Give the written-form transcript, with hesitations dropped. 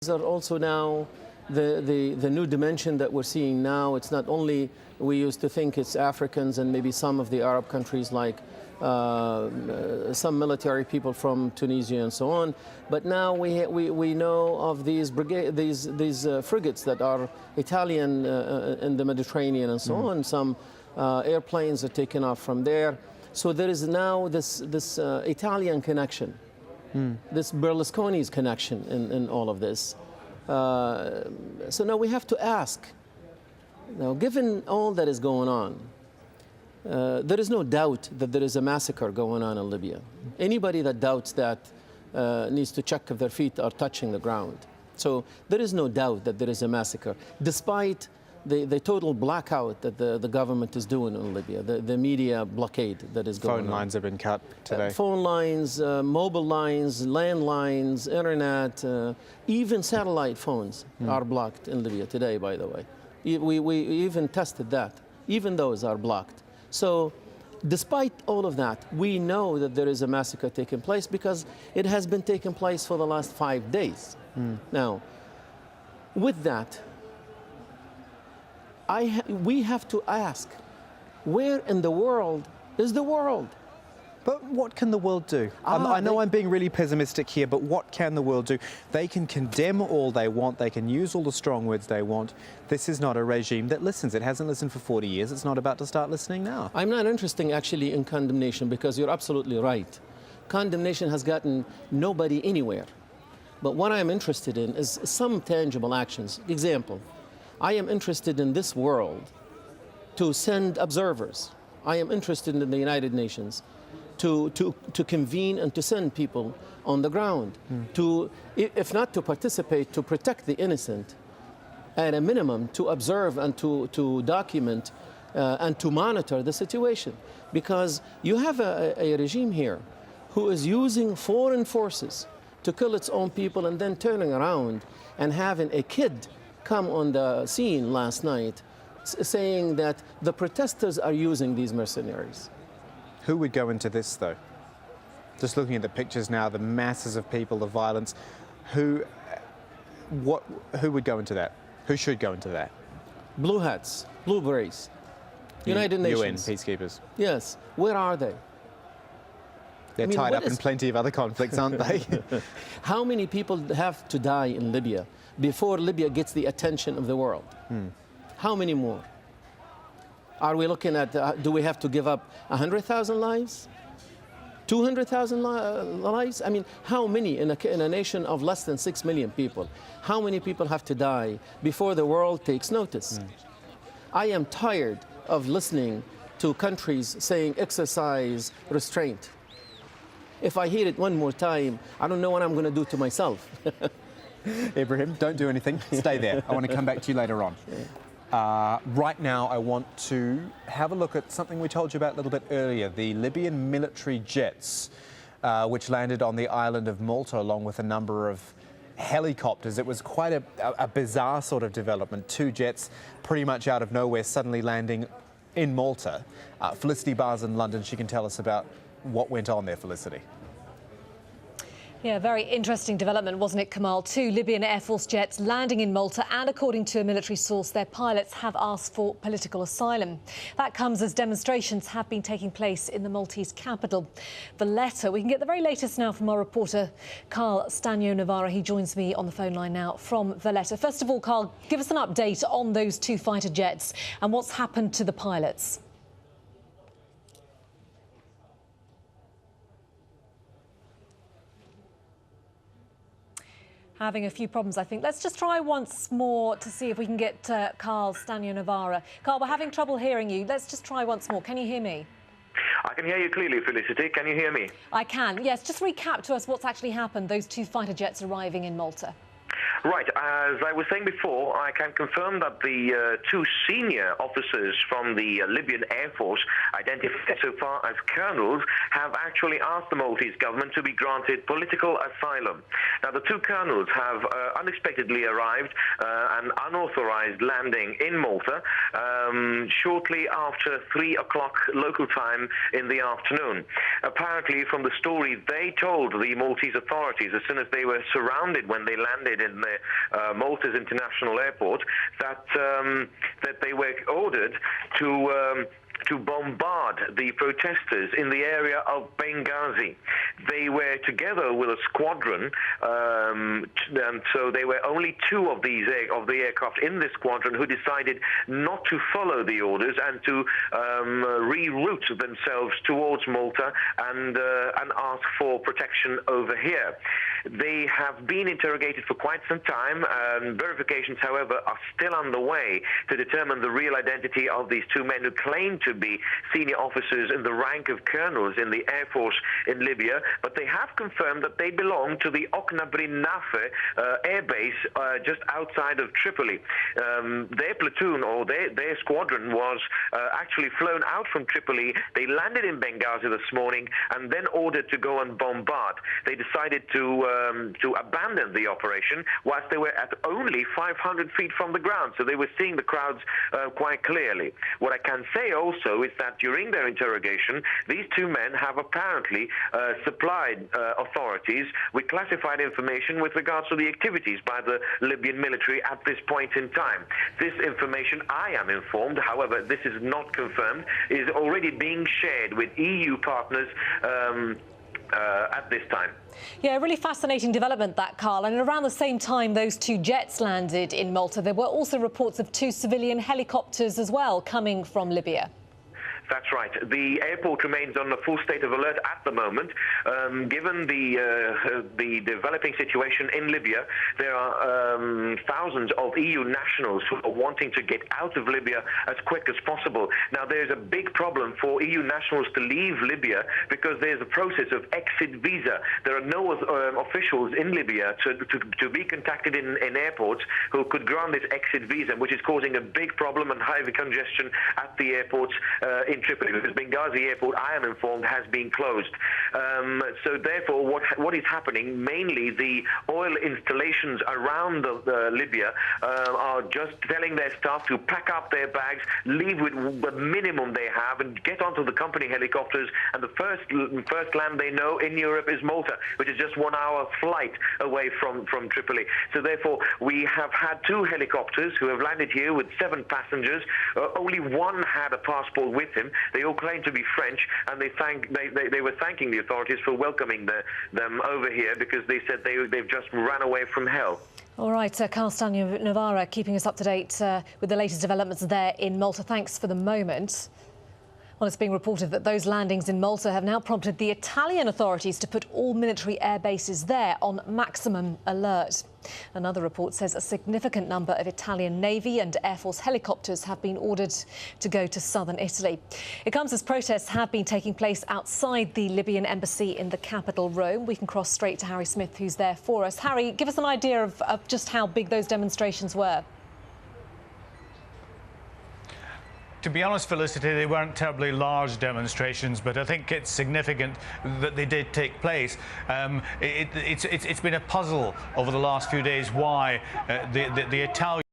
These are also now the new dimension that we're seeing now. It's not only, we used to think it's Africans and maybe some of the Arab countries like some military people from Tunisia and so on, but now we know of these frigates that are Italian in the Mediterranean and so on. Some airplanes are taken off from there. So there is now this Italian connection. This Berlusconi's connection in all of this. So now we have to ask, now given all that is going on, there is no doubt that there is a massacre going on in Libya. Anybody that doubts that needs to check if their feet are touching the ground. So there is no doubt that there is a massacre, despite the total blackout that the government is doing in Libya, the media blockade that is going on. Phone lines have been cut today. Phone lines, mobile lines, landlines, internet, even satellite phones are blocked in Libya today, by the way. We even tested that. Even those are blocked. So despite all of that, we know that there is a massacre taking place because it has been taking place for the last 5 days. Now, with that, we have to ask, where in the world is the world? But what can the world do? I know I'm being really pessimistic here, but what can the world do? They can condemn all they want. They can use all the strong words they want. This is not a regime that listens. It hasn't listened for 40 years. It's not about to start listening now. I'm not interested actually in condemnation because you're absolutely right. Condemnation has gotten nobody anywhere. But what I'm interested in is some tangible actions. Example, I am interested in this world to send observers. I am interested in the United Nations to convene and to send people on the ground, to, if not to participate, to protect the innocent, at a minimum to observe and to document and to monitor the situation. Because you have a regime here who is using foreign forces to kill its own people and then turning around and having a kid come on the scene last night saying that the protesters are using these mercenaries. Who would go into this, though? Just looking at the pictures now, the masses of people, the violence, who would go into that? Who should go into that? Blue hats, blue berets, United Nations. UN peacekeepers. Yes, where are they? They're tied up in plenty of other conflicts, aren't they? How many people have to die in Libya before Libya gets the attention of the world? How many more? Are we looking at, do we have to give up 100,000 lives? 200,000 lives? I mean, how many in a nation of less than 6 million people? How many people have to die before the world takes notice? I am tired of listening to countries saying exercise restraint. If I hear it one more time, I don't know what I'm going to do to myself. Ibrahim, don't do anything. Stay there. I want to come back to you later on. Right now, I want to have a look at something we told you about a little bit earlier, the Libyan military jets, which landed on the island of Malta along with a number of helicopters. It was quite a bizarre sort of development. 2 jets pretty much out of nowhere suddenly landing in Malta. Felicity Barr's in London. She can tell us about what went on there, Felicity. Yeah, very interesting development, wasn't it, Kamal? 2 Libyan Air Force jets landing in Malta, and according to a military source, their pilots have asked for political asylum. That comes as demonstrations have been taking place in the Maltese capital, Valletta. We can get the very latest now from our reporter, Carl Stanio-Navarra. He joins me on the phone line now from Valletta. First of all, Carl, give us an update on those 2 fighter jets and what's happened to the pilots. Having a few problems, I think. Let's just try once more to see if we can get Carl Stanio-Navarra. Carl, we're having trouble hearing you. Let's just try once more. Can you hear me? I can hear you clearly, Felicity. Can you hear me? I can, yes. Just recap to us what's actually happened, those 2 fighter jets arriving in Malta. Right. As I was saying before, I can confirm that the 2 senior officers from the Libyan Air Force, identified so far as colonels, have actually asked the Maltese government to be granted political asylum. Now, the 2 colonels have unexpectedly arrived, an unauthorized landing in Malta, shortly after 3 o'clock local time in the afternoon. Apparently, from the story they told the Maltese authorities, as soon as they were surrounded when they landed in Malta's international airport, that they were ordered to bombard the protesters in the area of Benghazi. They were together with a squadron, and so there were only two of the aircraft in this squadron who decided not to follow the orders and to reroute themselves towards Malta and ask for protection over here. They have been interrogated for quite some time. Verifications, however, are still underway to determine the real identity of these two men who claim to be senior officers in the rank of colonels in the Air Force in Libya, but they have confirmed that they belong to the Oknabri-Nafe air base just outside of Tripoli. Their platoon or their squadron was actually flown out from Tripoli. They landed in Benghazi this morning and then ordered to go and bombard. They decided to abandon the operation whilst they were at only 500 feet from the ground, so they were seeing the crowds quite clearly. What I can say also is that during their interrogation, these two men have apparently supplied authorities with classified information with regards to the activities by the Libyan military at this point in time. This information, I am informed, however, this is not confirmed, is already being shared with EU partners at this time. Yeah, a really fascinating development, that, Carl. And around the same time those two jets landed in Malta, there were also reports of two civilian helicopters as well coming from Libya. That's right. The airport remains on a full state of alert at the moment. Given the developing situation in Libya, there are thousands of EU nationals who are wanting to get out of Libya as quick as possible. Now, there's a big problem for EU nationals to leave Libya because there's a process of exit visa. There are no officials in Libya to be contacted in airports who could grant this exit visa, which is causing a big problem and heavy congestion at the airports in Tripoli, because Benghazi airport, I am informed, has been closed. So therefore, what is happening, mainly the oil installations around Libya are just telling their staff to pack up their bags, leave with the minimum they have, and get onto the company helicopters. And the first land they know in Europe is Malta, which is just 1 hour flight away from Tripoli. So therefore, we have had two helicopters who have landed here with 7 passengers. Only one had a passport with him. They all claim to be French, and they were thanking the authorities for welcoming them over here because they said they've just ran away from hell. All right, Carl Navarra keeping us up to date with the latest developments there in Malta. Thanks for the moment. Well, it's being reported that those landings in Malta have now prompted the Italian authorities to put all military air bases there on maximum alert. Another report says a significant number of Italian Navy and Air Force helicopters have been ordered to go to southern Italy. It comes as protests have been taking place outside the Libyan embassy in the capital, Rome. We can cross straight to Harry Smith, who's there for us. Harry, give us an idea of just how big those demonstrations were. To be honest, Felicity, they weren't terribly large demonstrations, but I think it's significant that they did take place. It's been a puzzle over the last few days why the Italian